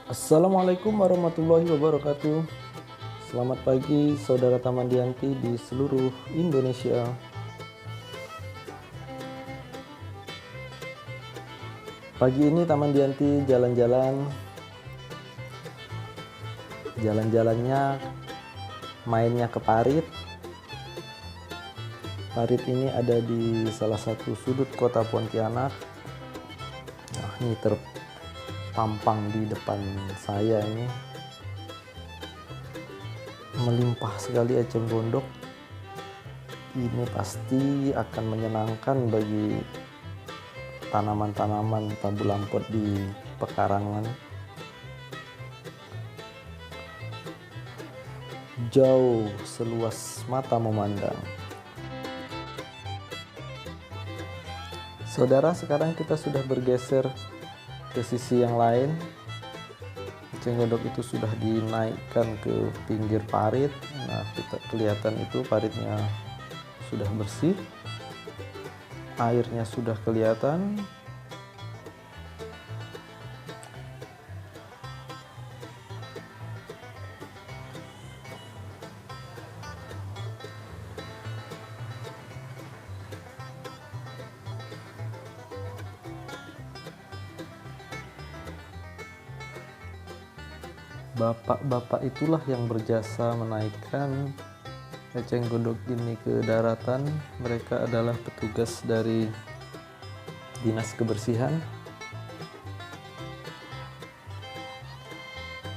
Assalamualaikum warahmatullahi wabarakatuh. Selamat pagi saudara Tamandianti di seluruh Indonesia. Pagi ini Tamandianti jalan-jalannya mainnya ke parit. Parit ini ada di salah satu sudut kota Pontianak. Nah, ini terpampang di depan saya ini. Melimpah sekali eceng gondok. Ini pasti akan menyenangkan bagi tanaman-tanaman tabu lampot di pekarangan. Jauh seluas mata memandang. Saudara, sekarang kita sudah bergeser ke sisi yang lain. Eceng gondok itu sudah dinaikkan ke pinggir parit. Nah, kita kelihatan itu paritnya sudah bersih. Airnya sudah kelihatan. Bapak-bapak itulah yang berjasa menaikkan eceng gondok ini ke daratan. Mereka adalah petugas dari Dinas Kebersihan.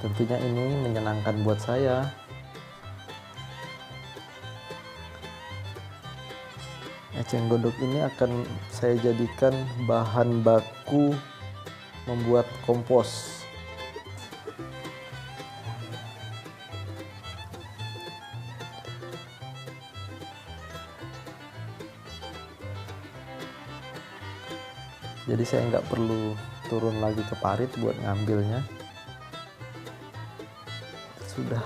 Tentunya ini menyenangkan buat saya. Eceng gondok ini akan saya jadikan bahan baku membuat kompos. Jadi saya nggak perlu turun lagi ke parit buat ngambilnya. Sudah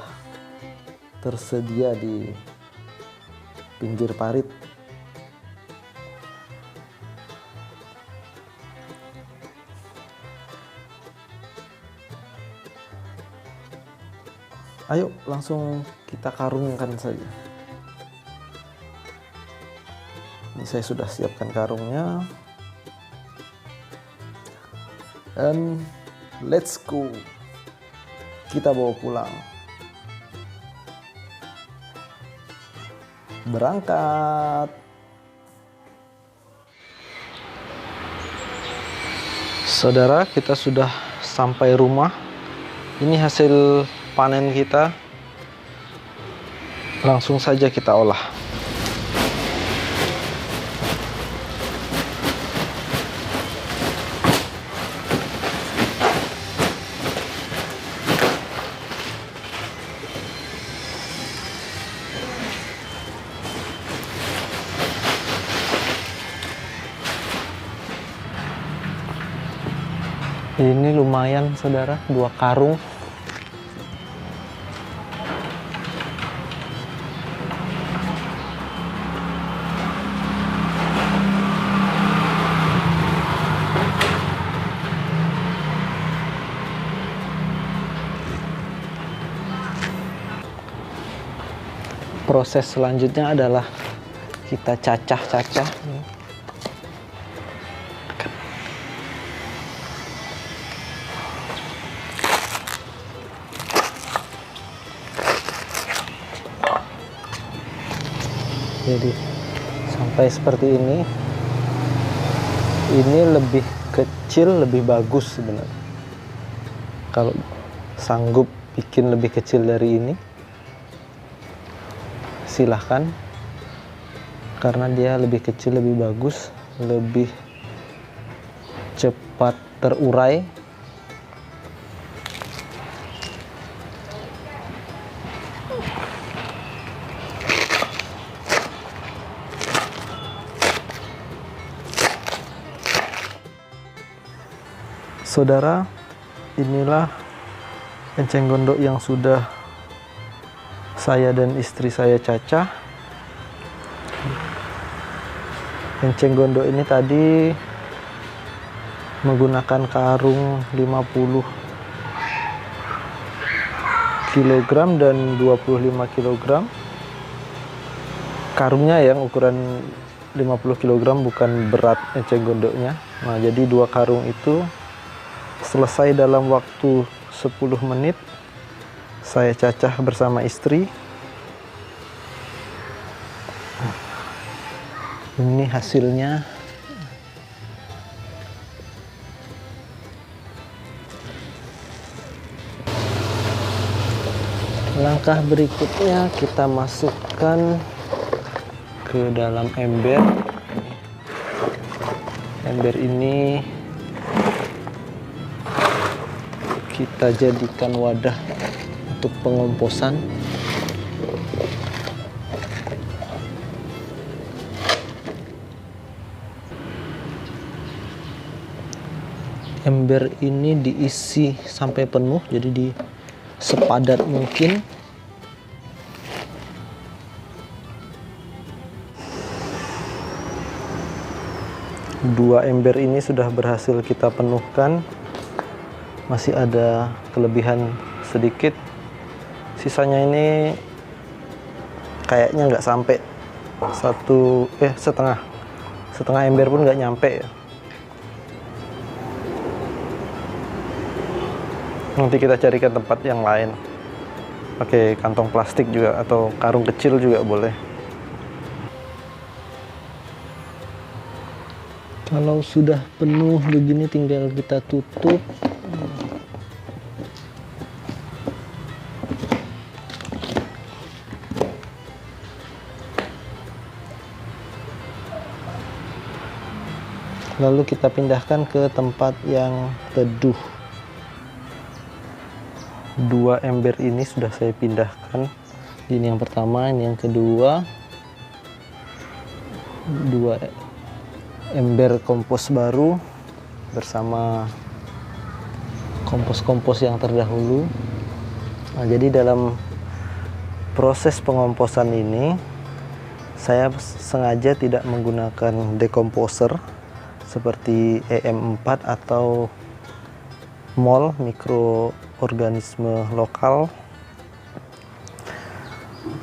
tersedia di pinggir parit. Ayo langsung kita karungkan saja. Ini saya sudah siapkan karungnya. And let's go. Kita bawa pulang. Berangkat. Saudara, kita sudah sampai rumah. Ini hasil panen kita. Langsung saja kita olah. Ini lumayan saudara, 2 karung. Proses selanjutnya adalah kita cacah-cacah. Jadi sampai seperti ini lebih kecil lebih bagus sebenarnya. Kalau sanggup bikin lebih kecil dari ini silahkan, karena dia lebih kecil lebih bagus, lebih cepat terurai. Saudara, inilah eceng gondok yang sudah saya dan istri saya cacah. Eceng gondok ini tadi menggunakan karung 50 kg dan 25 kg. Karungnya yang ukuran 50 kg, bukan berat enceng gondoknya. Nah, jadi 2 karung itu selesai dalam waktu 10 menit. Saya cacah bersama istri. Ini hasilnya. Langkah berikutnya kita masukkan ke dalam ember. Ember ini kita jadikan wadah untuk pengomposan. Ember ini diisi sampai penuh, jadi di sepadat mungkin. Dua ember ini sudah berhasil kita penuhkan. Masih ada kelebihan sedikit. Sisanya ini kayaknya nggak sampai setengah ember pun nggak nyampe ya. Nanti kita carikan tempat yang lain, pakai kantong plastik juga atau karung kecil juga boleh. Kalau sudah penuh begini tinggal kita tutup. Lalu kita pindahkan ke tempat yang teduh. 2 ember ini sudah saya pindahkan. Ini yang pertama, ini yang kedua. 2 ember kompos baru bersama kompos-kompos yang terdahulu. Nah, jadi dalam proses pengomposan ini saya sengaja tidak menggunakan dekomposer seperti EM4 atau MOL, mikroorganisme lokal.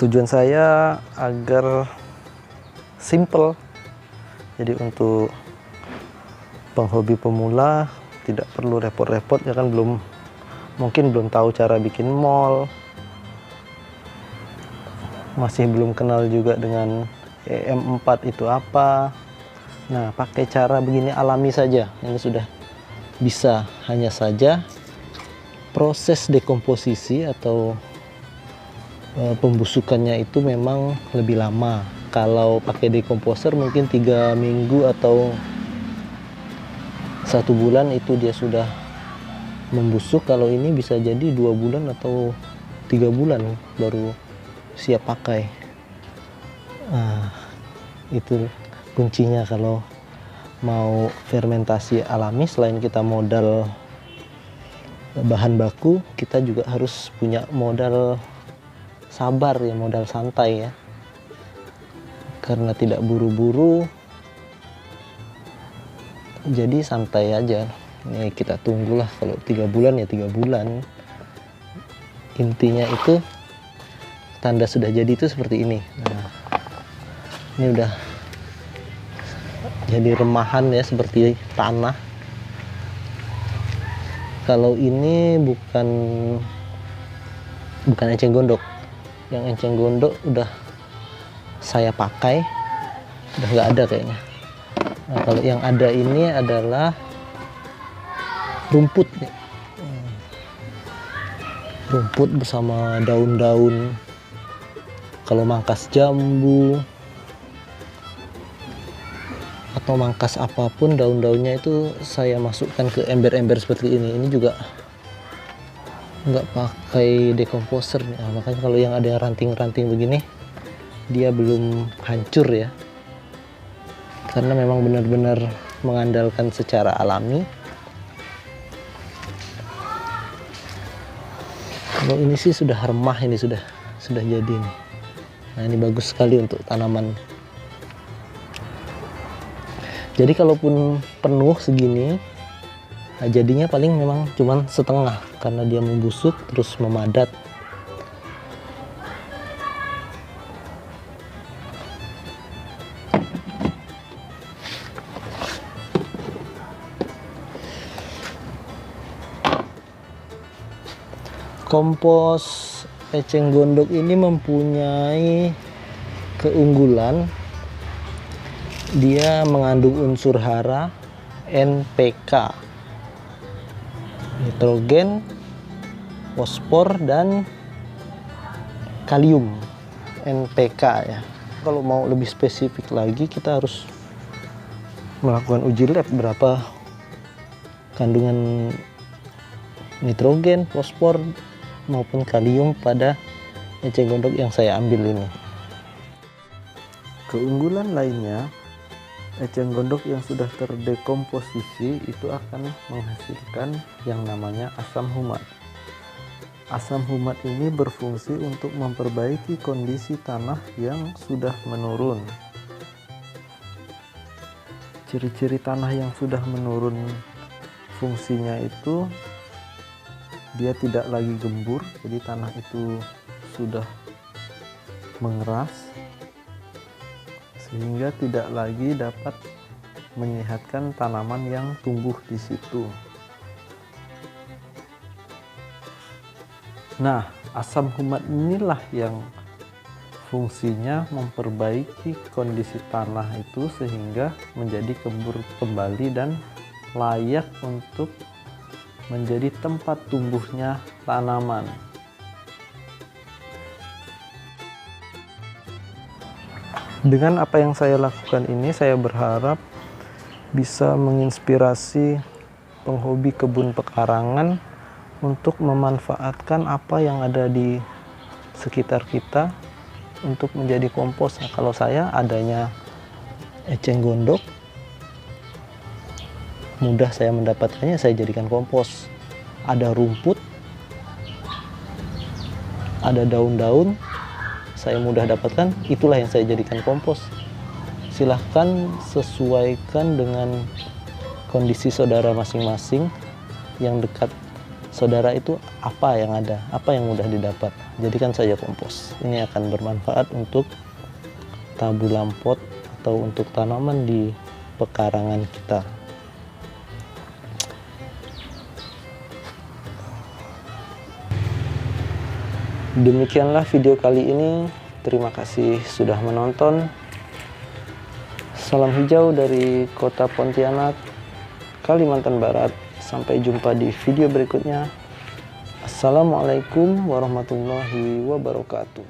Tujuan saya agar simple. Jadi untuk penghobi pemula tidak perlu repot-repot, ya kan, mungkin belum tahu cara bikin MOL, masih belum kenal juga dengan EM4 itu apa. Nah, pakai cara begini alami saja, ini sudah bisa. Hanya saja proses dekomposisi atau pembusukannya itu memang lebih lama. Kalau pakai dekomposer mungkin 3 minggu atau 1 bulan itu dia sudah membusuk. Kalau ini bisa jadi 2 bulan atau 3 bulan baru siap pakai. Nah, itu kuncinya kalau mau fermentasi alami. Selain kita modal bahan baku, kita juga harus punya modal sabar ya, modal santai ya. Karena tidak buru-buru, jadi santai aja. Ini kita tunggulah, kalau 3 bulan ya 3 bulan. Intinya itu tanda sudah jadi itu seperti ini. Nah, ini udah jadi remahan ya, seperti tanah. Kalau ini bukan enceng gondok. Yang enceng gondok udah saya pakai, udah nggak ada kayaknya. Nah, kalau yang ada ini adalah rumput nih. Rumput bersama daun-daun. Kalau mangkas jambu atau mangkas apapun, daun-daunnya itu saya masukkan ke ember-ember seperti ini. Ini juga nggak pakai dekomposer nih. Nah, makanya kalau yang ada ranting-ranting begini, dia belum hancur ya, karena memang benar-benar mengandalkan secara alami. Kalau ini sih sudah remah, ini sudah jadi nih. Nah, ini bagus sekali untuk tanaman. Jadi kalaupun penuh segini, nah jadinya paling memang cuman setengah, karena dia membusuk terus memadat. Kompos eceng gondok ini mempunyai keunggulan, dia mengandung unsur hara NPK, nitrogen, fosfor, dan kalium NPK ya. Kalau mau lebih spesifik lagi, kita harus melakukan uji lab berapa kandungan nitrogen, fosfor maupun kalium pada eceng gondok yang saya ambil ini. Keunggulan lainnya, eceng gondok yang sudah terdekomposisi itu akan menghasilkan yang namanya asam humat. Asam humat ini berfungsi untuk memperbaiki kondisi tanah yang sudah menurun. Ciri-ciri tanah yang sudah menurun fungsinya itu dia tidak lagi gembur, jadi tanah itu sudah mengeras sehingga tidak lagi dapat menyehatkan tanaman yang tumbuh di situ. Nah, asam humat inilah yang fungsinya memperbaiki kondisi tanah itu sehingga menjadi gembur kembali dan layak untuk menjadi tempat tumbuhnya tanaman. Dengan apa yang saya lakukan ini, saya berharap bisa menginspirasi penghobi kebun pekarangan untuk memanfaatkan apa yang ada di sekitar kita untuk menjadi kompos. Nah, kalau saya adanya eceng gondok, mudah saya mendapatkannya, saya jadikan kompos. Ada rumput, ada daun-daun, saya mudah dapatkan, itulah yang saya jadikan kompos. Silahkan sesuaikan dengan kondisi saudara masing-masing. Yang dekat saudara itu apa yang ada, apa yang mudah didapat, jadikan saja kompos. Ini akan bermanfaat untuk tabulam pot atau untuk tanaman di pekarangan kita. Demikianlah video kali ini. Terima kasih sudah menonton. Salam hijau dari kota Pontianak, Kalimantan Barat. Sampai jumpa di video berikutnya. Assalamualaikum warahmatullahi wabarakatuh.